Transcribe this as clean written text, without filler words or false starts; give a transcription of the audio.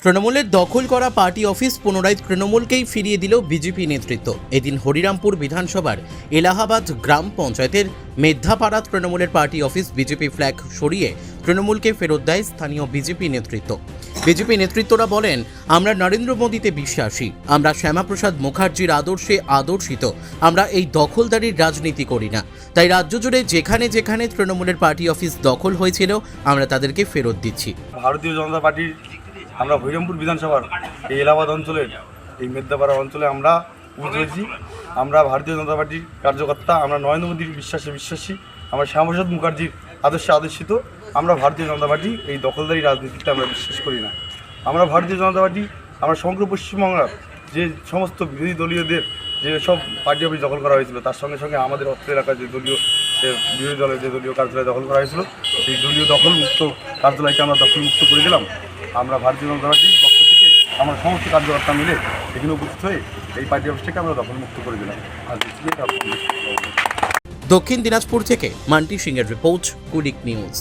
তৃণমূলের দখল করা পার্টি অফিস পুনরায় তৃণমূলকেই ফিরিয়ে দিল বিজেপি নেতৃত্ব। এদিন হরিরামপুর বিধানসভার এলাহাবাদ গ্রাম পঞ্চায়েতের মেধ্যাপাড়া তৃণমূলের পার্টি অফিস বিজেপি ফ্ল্যাগ সরিয়ে তৃণমূলকে ফেরত দেয় স্থানীয় বিজেপি নেতৃত্ব। বিজেপি নেতৃত্বরা বলেন, আমরা নরেন্দ্র মোদীতে বিশ্বাসী, আমরা শ্যামাপ্রসাদ মুখার্জির আদর্শে আদর্শিত, আমরা এই দখলদারির রাজনীতি করি না। তাই রাজ্য জুড়ে যেখানে যেখানে তৃণমূলের পার্টি অফিস দখল হয়েছিল আমরা তাদেরকে ফেরত দিচ্ছি। ভারতীয় জনতা পার্টির আমরা হরিরামপুর বিধানসভার এই এলাহাবাদ অঞ্চলের এই মেধ্যাপাড়া অঞ্চলে আমরা বুঝেছি, আমরা ভারতীয় জনতা পার্টির কার্যকর্তা, আমরা নরেন্দ্র মোদীর বিশ্বাসী, আমরা শ্যামাপ্রসাদ মুখার্জির আদর্শে আদর্শিত। আমরা ভারতীয় জনতা পার্টি এই দখলদারি রাজনীতিতে আমরা বিশ্বাস করি না। আমরা ভারতীয় জনতা পার্টি আমরা সমগ্র পশ্চিমবাংলার যে সমস্ত বিরোধী দলীয়দের যে সব পার্টি অফিস দখল করা হয়েছিল, তার সঙ্গে সঙ্গে আমাদের অত্র এলাকায় যে দলীয় বিরোধী দলের যে দলীয় কার্যালয় দখল করা হয়েছিল, সেই দলীয় দখলমুক্ত কার্যালয়কে আমরা দখলমুক্ত করে দিলাম। আমরা ভারতীয় জনতা পার্টির পক্ষ থেকে আমরা সমস্ত কার্যকর্তা মিলে এখানে উপস্থিত হয়ে এই পার্টি অফিসটাকে আমরা দখলমুক্ত করে দিলাম। আর দক্ষিণ দিনাজপুর থেকে মান্টি সিংয়ের রিপোর্ট, কুলিক নিউজ।